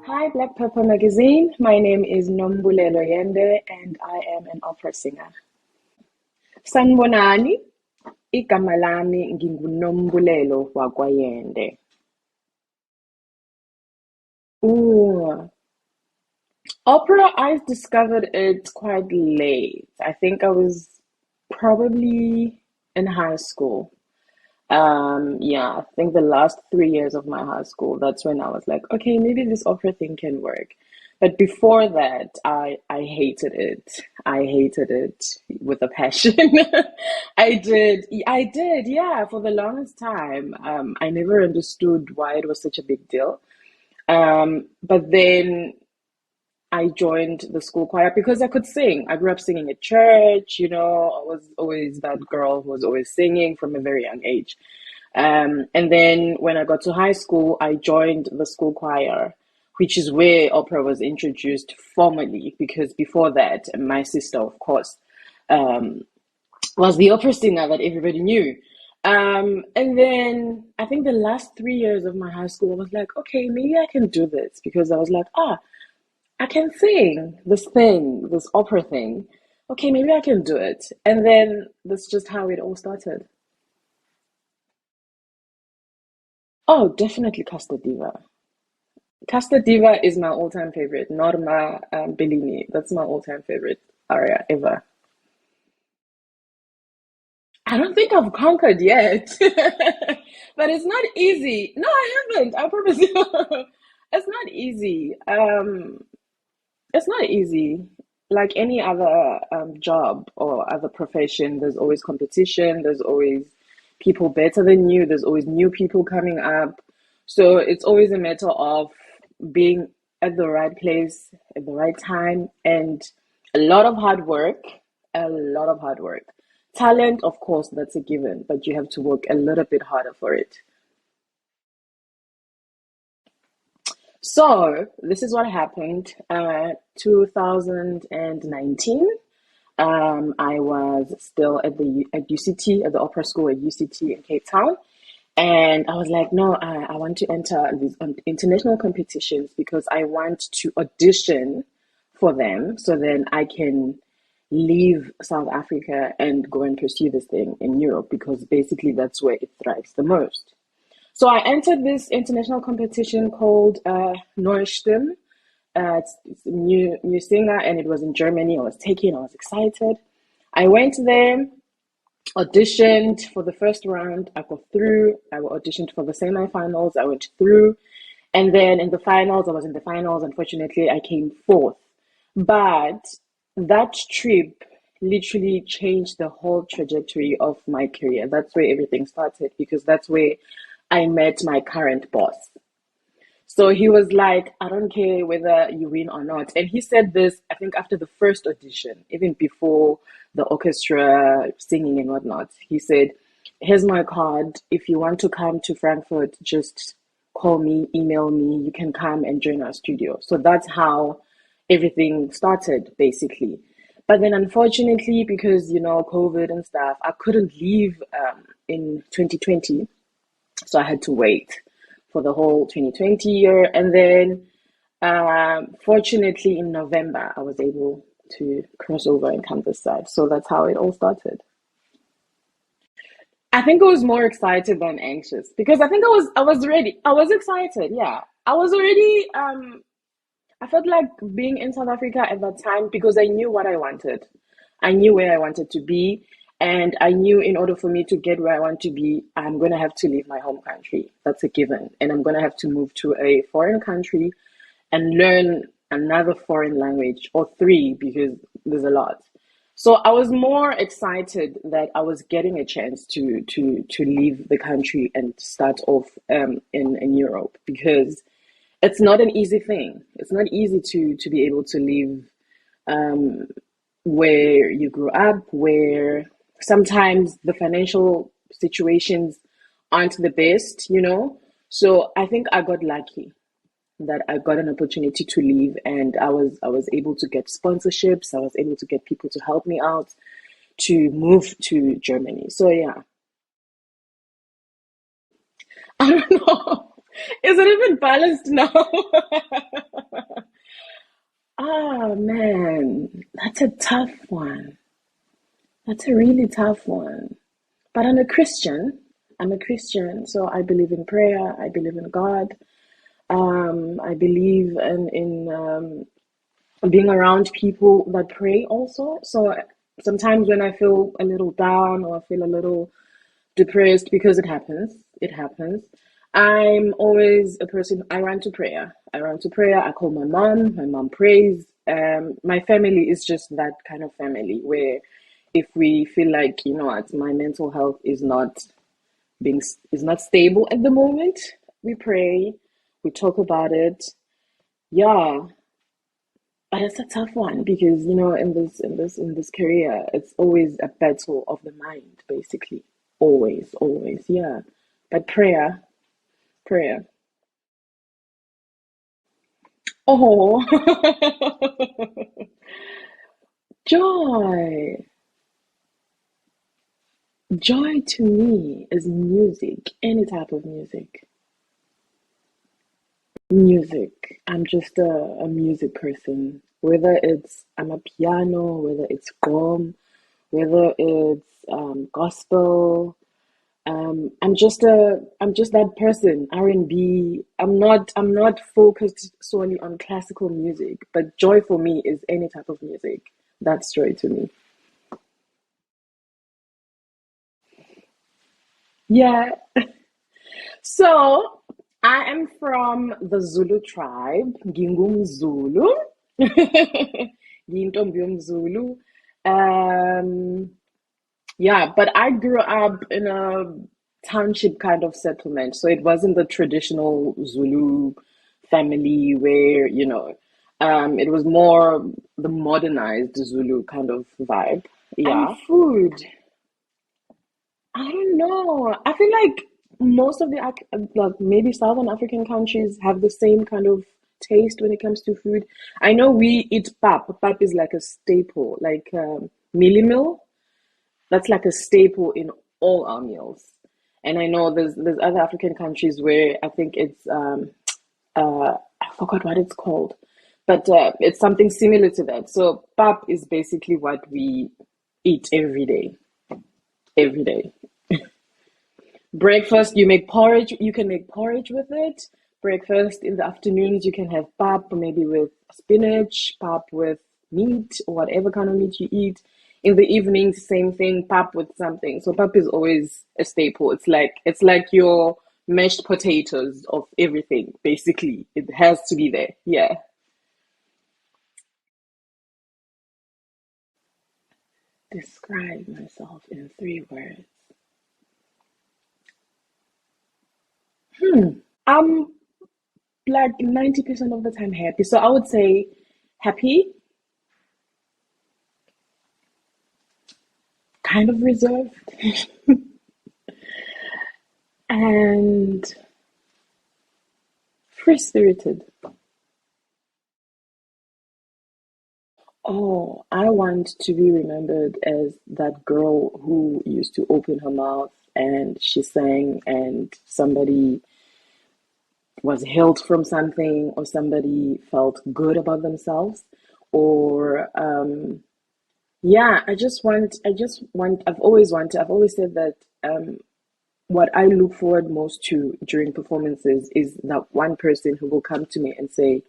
Hi, Black Pepper Magazine. My name is Nombulelo Yende, and I am an opera singer. Sanibonani, igama lami nginguNombulelo wakwaYende. Ooh, opera, I discovered it quite late. I think I was probably in high school. Yeah, I think the last 3 years of my high school, that's when I was like, okay, maybe this opera thing can work. But before that, I hated it. I hated it with a passion. I did, yeah, for the longest time. I never understood why it was such a big deal. But then I joined the school choir because I could sing. I grew up singing at church, I was always that girl who was always singing from a very young age. And then when I got to high school, I joined the school choir, which is where opera was introduced formally, because before that, my sister, of course, um, was the opera singer that everybody knew. And then I think the last 3 years of my high school, I was like, okay, maybe I can do this because I was like, I can sing this thing, this opera thing. Okay, maybe I can do it. And then that's just how it all started. Oh, definitely Casta Diva. Casta Diva is my all-time favorite. Norma Bellini. That's my all-time favorite aria ever. I don't think I've conquered yet, but it's not easy. No, I haven't. I promise you. It's not easy. It's not easy. Like any other job or other profession, there's always competition. There's always people better than you. There's always new people coming up. So it's always a matter of being at the right place at the right time and a lot of hard work. A lot of hard work. Talent, of course, that's a given, but you have to work a little bit harder for it. So this is what happened. 2019. I was still at UCT at the opera school at UCT in Cape Town, and I was like, no, I want to enter these international competitions because I want to audition for them, so then I can leave South Africa and go and pursue this thing in Europe because basically that's where it thrives the most. So I entered this international competition called Neustim. It's a new singer, and it was in Germany. I was excited. I went there, auditioned for the first round. I got through. I auditioned for the semifinals. I went through, and then in the finals, I was in the finals. Unfortunately, I came fourth. But that trip literally changed the whole trajectory of my career. That's where everything started because that's where I met my current boss. So he was like, I don't care whether you win or not. And he said this, I think, after the first audition, even before the orchestra singing and whatnot. He said, here's my card. If you want to come to Frankfurt, just call me, email me. You can come and join our studio. So that's how everything started, basically. But then, unfortunately, because, COVID and stuff, I couldn't leave in 2020. So I had to wait for the whole 2020 year. And then, fortunately, in November, I was able to cross over and come this side. So that's how it all started. I think I was more excited than anxious because I was ready. I was excited. Yeah, I was already. I felt like being in South Africa at that time because I knew what I wanted. I knew where I wanted to be, and I knew in order for me to get where I want to be, I'm going to have to leave my home country. That's a given. And I'm going to have to move to a foreign country and learn another foreign language or three because there's a lot. So I was more excited that I was getting a chance to leave the country and start off in Europe because it's not an easy thing. It's not easy to be able to leave where you grew up, where sometimes the financial situations aren't the best. So I think I got lucky that I got an opportunity to leave and I was able to get sponsorships. I was able to get people to help me out to move to Germany. So yeah, I don't know. Is it even balanced now? Oh man, that's a tough one. That's a really tough one. But I'm a Christian. I'm a Christian, so I believe in prayer. I believe in God. I believe in being around people that pray also. So sometimes when I feel a little down or I feel a little depressed, because it happens. I'm always a person, I run to prayer. I run to prayer. I call my mom prays. My family is just that kind of family where if we feel like, you know what, my mental health being is not stable at the moment, we pray, we talk about it. Yeah, but it's a tough one because you know in this career, it's always a battle of the mind, basically. Always, yeah. But prayer. Oh, joy. Joy to me is music, any type of music. Music. I'm just a music person. Whether it's I'm a piano, whether it's gqom, whether it's gospel. I'm just that person. R&B. I'm not focused solely on classical music, but joy for me is any type of music. That's joy to me. Yeah. So I am from the Zulu tribe. Ngingumzulu. Ngiyintombi yomZulu. Um, Yeah, but I grew up in a township kind of settlement. So it wasn't the traditional Zulu family where, it was more the modernized Zulu kind of vibe. And Yeah. food, I don't know. I feel like most of like maybe Southern African countries have the same kind of taste when it comes to food. I know we eat pap. Pap is like a staple, like mealie meal. That's like a staple in all our meals. And I know there's other African countries where I think it's I forgot what it's called, but it's something similar to that. So pap is basically what we eat every day, every day. Breakfast, you make porridge. You can make porridge with it. Breakfast in the afternoons, you can have pap, maybe with spinach, pap with meat, or whatever kind of meat you eat. In the evenings, same thing, pap with something. So pap is always a staple. It's like your mashed potatoes of everything, basically. It has to be there. Yeah. Describe myself in 3 words. I'm like 90% of the time happy. So I would say happy, kind of reserved, and free spirited. Oh, I want to be remembered as that girl who used to open her mouth and she sang, and somebody was healed from something, or somebody felt good about themselves, or yeah, I've always said that what I look forward most to during performances is that one person who will come to me and say,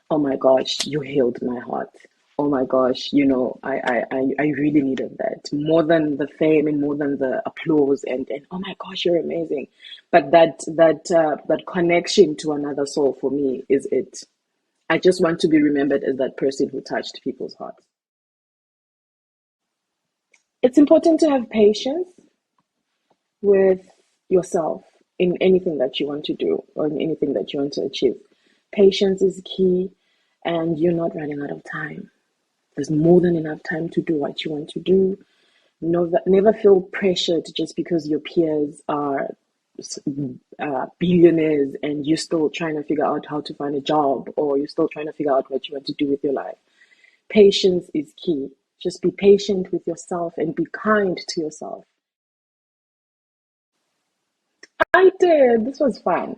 "Oh my gosh, you healed my heart. Oh my gosh, I really needed that more than the fame and more than the applause and oh my gosh, you're amazing." But that connection to another soul for me is it. I just want to be remembered as that person who touched people's hearts. It's important to have patience with yourself in anything that you want to do or in anything that you want to achieve. Patience is key, and you're not running out of time. There's more than enough time to do what you want to do. Never feel pressured just because your peers are billionaires and you're still trying to figure out how to find a job, or you're still trying to figure out what you want to do with your life. Patience is key. Just be patient with yourself and be kind to yourself. I did. This was fun.